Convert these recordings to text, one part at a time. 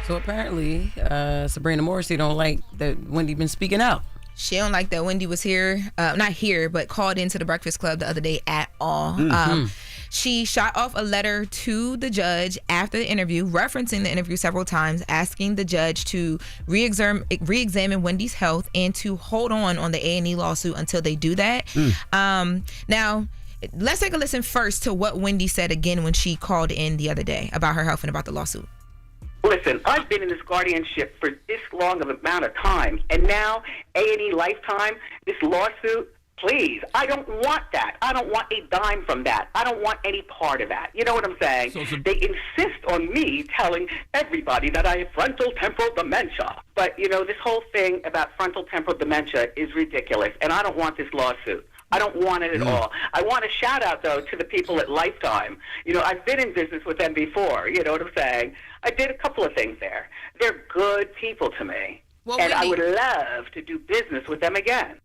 So apparently, Sabrina Morrissey don't like that Wendy been speaking out. She don't like that Wendy was here, not here, but called into the Breakfast Club the other day at all. She shot off a letter to the judge after the interview, referencing the interview several times, asking the judge to re-examine Wendy's health and to hold on the A&E lawsuit until they do that. Now, let's take a listen first to what Wendy said again when she called in the other day about her health and about the lawsuit. Listen, I've been in this guardianship for this long of an amount of time, and now A&E Lifetime, this lawsuit, please, I don't want that. I don't want a dime from that. I don't want any part of that. You know what I'm saying? They insist on me telling everybody that I have frontal temporal dementia. But, this whole thing about frontal temporal dementia is ridiculous, and I don't want this lawsuit. I don't want it at all. I want a shout out, though, to the people at Lifetime. I've been in business with them before. You know what I'm saying? I did a couple of things there. They're good people to me. Well, and I would love to do business with them again.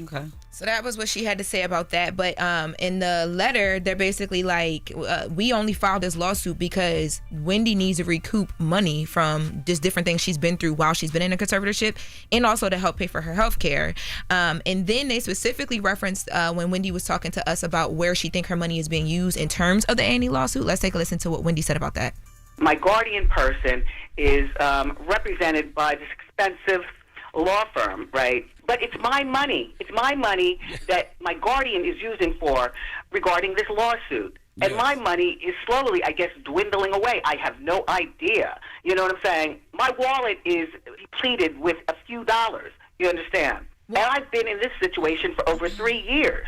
Okay. So that was what she had to say about that. But in the letter, they're basically like, we only filed this lawsuit because Wendy needs to recoup money from just different things she's been through while she's been in a conservatorship, and also to help pay for her health care. And then they specifically referenced when Wendy was talking to us about where she think her money is being used in terms of the Annie lawsuit. Let's take a listen to what Wendy said about that. My guardian person is represented by this expensive law firm, right? But it's my money. It's my money that my guardian is using for regarding this lawsuit. Yes. And my money is slowly, I guess, dwindling away. I have no idea. You know what I'm saying? My wallet is depleted with a few dollars. You understand? Well, and I've been in this situation for over 3 years.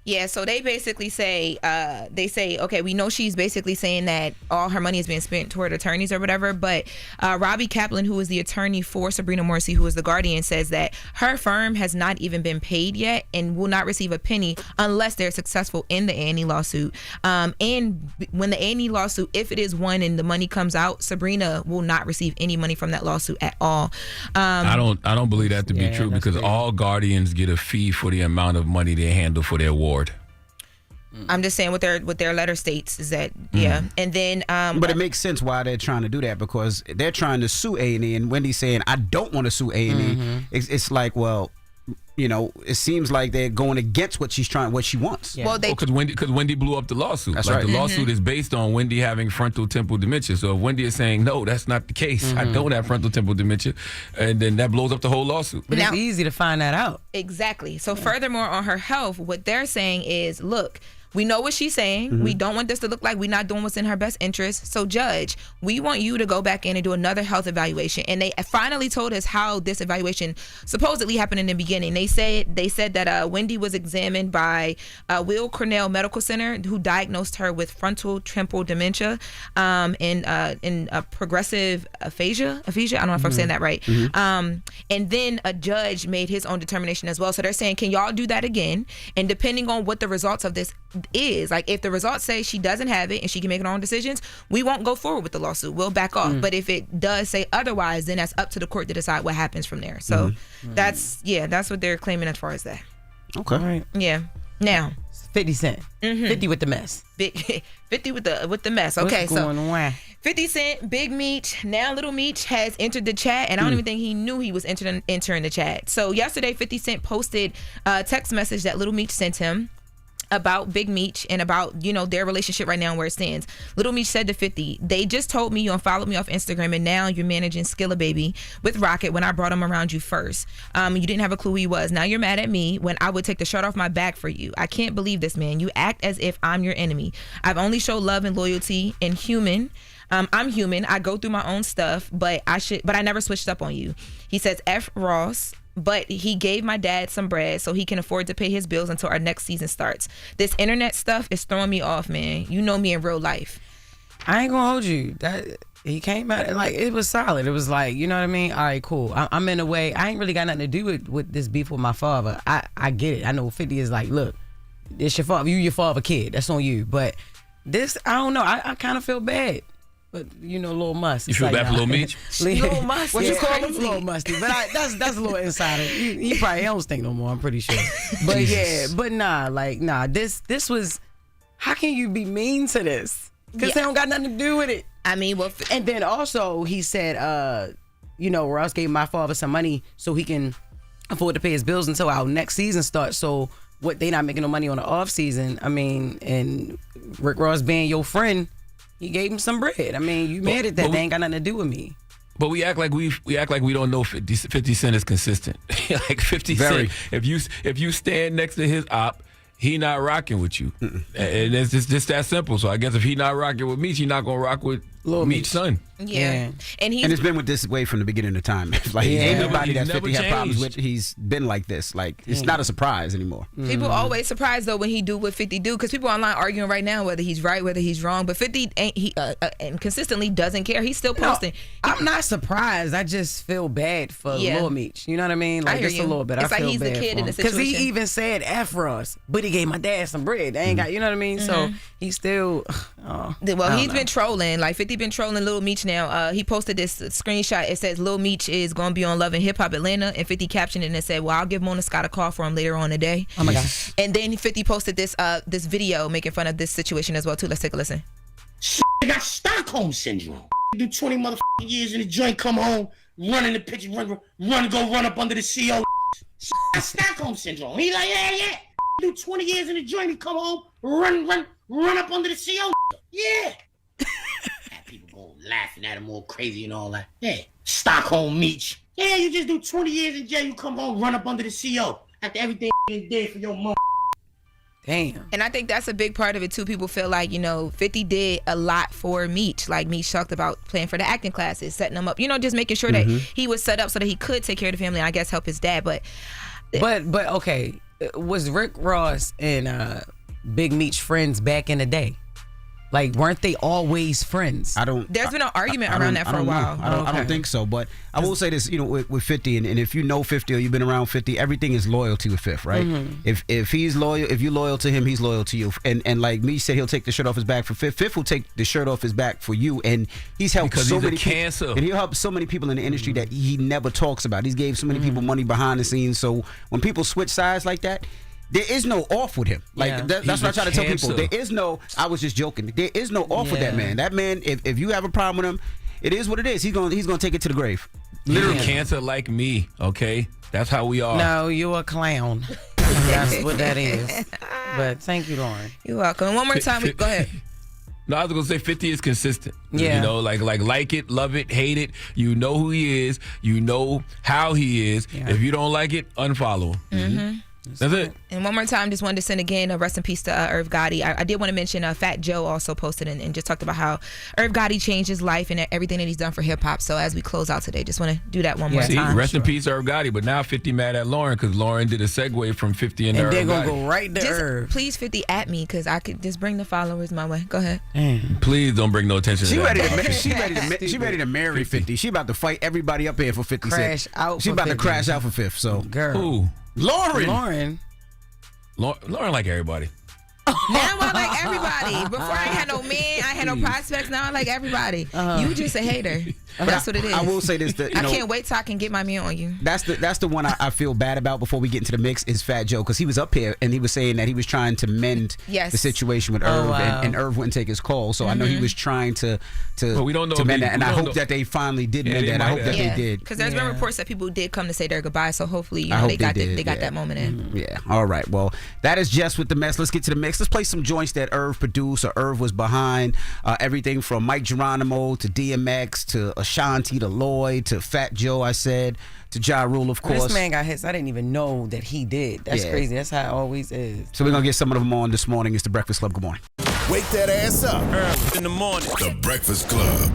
Yeah, so they basically say, okay, we know she's basically saying that all her money is being spent toward attorneys or whatever, but Robbie Kaplan, who is the attorney for Sabrina Morrissey, who is the guardian, says that her firm has not even been paid yet and will not receive a penny unless they're successful in the A&E lawsuit. And when the A&E lawsuit, if it is won and the money comes out, Sabrina will not receive any money from that lawsuit at all. I don't believe that to be true, because all guardians get a fee for the amount of money they handle for their ward. I'm just saying what their letter states is that, yeah. And then but it makes sense why they're trying to do that, because they're trying to sue A&E, and Wendy's saying I don't want to sue A&E. It's like, well, it seems like they're going against what she wants. Yeah. Well, because Wendy blew up the lawsuit. That's like right. The lawsuit is based on Wendy having frontal temporal dementia. So if Wendy is saying, no, that's not the case, I don't have frontal temporal dementia, and then that blows up the whole lawsuit. But it's easy to find that out. Exactly. So furthermore, on her health, what they're saying is, look, we know what she's saying. We don't want this to look like we're not doing what's in her best interest. So, Judge, we want you to go back in and do another health evaluation. And they finally told us how this evaluation supposedly happened in the beginning. They said that Wendy was examined by Will Cornell Medical Center, who diagnosed her with frontal temporal dementia and progressive aphasia. I don't know if I'm saying that right. And then a judge made his own determination as well. So they're saying, can y'all do that again? And depending on what the results of this is, like if the results say she doesn't have it and she can make her own decisions, we won't go forward with the lawsuit. We'll back off. But if it does say otherwise, then that's up to the court to decide what happens from there. So that's what they're claiming as far as that. Okay. All right. Yeah. Now 50 Cent. 50 with the mess. 50 with the mess. Okay, What's going on? 50 Cent, Big Meech, now Little Meech has entered the chat, and I don't even think he knew he was entering the chat. So yesterday, 50 Cent posted a text message that Little Meech sent him about Big Meech and about, their relationship right now and where it stands. Little Meech said to 50, they just told me you unfollowed me off Instagram and now you're managing Skilla Baby with Rocket when I brought him around you first. You didn't have a clue who he was. Now you're mad at me when I would take the shirt off my back for you. I can't believe this, man. You act as if I'm your enemy. I've only showed love and loyalty and human. I'm human. I go through my own stuff, but I never switched up on you. He says, F Ross. But he gave my dad some bread so he can afford to pay his bills until our next season starts. This internet stuff is throwing me off, man. You know me in real life. I ain't gonna hold you. That he came out like it was solid. It was like, you know what I mean? All right, cool. I'm in a way. I ain't really got nothing to do with this beef with my father. I get it. I know 50 is like, look, it's your father. You your father kid. That's on you. But this, I don't know. I kind of feel bad. But Lil Must. You feel bad for Lil Meech? Lil Must. What you call him? Lil Musty. But that's a little insider. He probably don't stink no more. I'm pretty sure. But this was. How can you be mean to this? Because they don't got nothing to do with it. I mean, well, And then also he said, Ross gave my father some money so he can afford to pay his bills until our next season starts. So what, they not making no money on the off season. I mean, and Rick Ross being your friend, he gave him some bread. I mean, you mad at that? They ain't got nothing to do with me. But we act like we don't know 50 Cent is consistent. Like 50 Very. Cent, if you stand next to his op, he not rocking with you. And it's just that simple. So I guess if he not rocking with Meech, he not gonna rock with Lil Meech's son. yeah. And And it's been with this way from the beginning of time. Like ain't nobody He's that never 50 had problems with. changed. He's been like this. Like it's not a surprise anymore. people always surprised though when he do what 50 do, because people online arguing right now whether he's right, whether he's wrong. But 50 ain't and consistently doesn't care. He's still posting. I'm not surprised. I just feel bad for Yeah. Lil Meech. You know what I mean? Like I hear just you. a little bit. It's I like feel he's the bad kid for in him. the Because he situation. even said F Ross, but he gave my dad some bread. They ain't got, you know what I mean? So he's still. Well, I he's don't been trolling. Like 50 been trolling Lil Meech now. He posted this screenshot. It says Lil Meech is going to be on Love and Hip Hop Atlanta, and 50 captioned it and it said, "Well, I'll give Mona Scott a call for him later on today." Oh my gosh. And then 50 posted this video making fun of this situation as well too. Let's take a listen. I got Stockholm syndrome. Do 20 motherfucking years in the joint, come home, run in the picture, run up under the CO. Got Stockholm syndrome. He like, yeah. Do 20 years in the joint, he come home, run up under the CO. Yeah. Had people go laughing at him all crazy and all that. Yeah. Stockholm Meech. Yeah, you just do 20 years in jail, you come home, run up under the CO. After everything is dead for your mom. Damn. And I think that's a big part of it too. People feel like, 50 did a lot for Meech. Like Meech talked about playing for the acting classes, setting him up, just making sure that he was set up so that he could take care of the family and I guess help his dad. But okay, was Rick Ross and Big Meech friends back in the day? Like, weren't they always friends? there's been an argument around that for a while. I don't think so. But I will say this, with 50, and if you know 50 or you've been around 50, everything is loyalty with Fifth, right? If he's loyal, if you're loyal to him, he's loyal to you. And like me said, he'll take the shirt off his back for Fifth. Fifth will take the shirt off his back for you. And he's helped Because so he's a many cancer. people. And he'll help so many people in the industry that he never talks about. He's gave so many people money behind the scenes. So when people switch sides like that, there is no off with him. Like Yeah. that's He's what I a try to tell people. cancer. There is no. I was just joking. There is no off with that Yeah. man. That man, if you have a problem with him, it is what it is. He's gonna take it to the grave. Literally Yeah. cancer like me, okay? That's how we are. No, you're a clown. That's what that is. But thank you, Lauren. You're welcome. And one more time, go ahead. No, I was gonna say 50 is consistent. Yeah. Like it, love it, hate it. You know who he is. You know how he is. Yeah. If you don't like it, unfollow him. That's it. And one more time, just wanted to send again a rest in peace to Irv Gotti. I did want to mention Fat Joe also posted and just talked about how Irv Gotti changed his life and everything that he's done for hip hop. So as we close out today, just want to do that one more Yeah. See, time. rest in peace, Irv Gotti. But now 50 mad at Lauren because Lauren did a segue from 50 into And Irv they're going to Gotti. go right to Just Irv. please 50 at me because I could just bring the followers my way. Go ahead. Please don't bring no attention She to ready that. to she ready to marry 50. She about to fight everybody up here for 50 Crash Cent. out She for about to 50. crash out for Fifth. So Girl. Who? Lauren. Lauren like everybody. Now I like everybody. Before I ain't had no men, I had no prospects. Now I like everybody. You just a hater. That's what it is. I will say this. I can't wait till I can get my man on you. That's the one I feel bad about before we get into the mix is Fat Joe because he was up here and he was saying that he was trying to mend Yes. the situation with Oh, Irv wow. and Irv wouldn't take his call. So I know he was trying to But we don't know to if mend they- that, and we I don't hope know. that they finally did Yeah, mend they that. I might hope that have. they did. Because there's been Yeah. reports that people did come to say their goodbye. So hopefully, I hope they got that moment in. Yeah. All right. Well, that is Jess with the mess. Let's get to the mix. Let's play some joints that Irv produced or Irv was behind. Everything from Mike Geronimo to DMX to Ashanti to Lloyd to Fat Joe. I said to Ja Rule, of course. This man got hits. I didn't even know that he did. That's Yeah. crazy. That's how it always is. So we're gonna get some of them on this morning. It's the Breakfast Club. Good morning. Wake that ass up. Early in the morning. The Breakfast Club.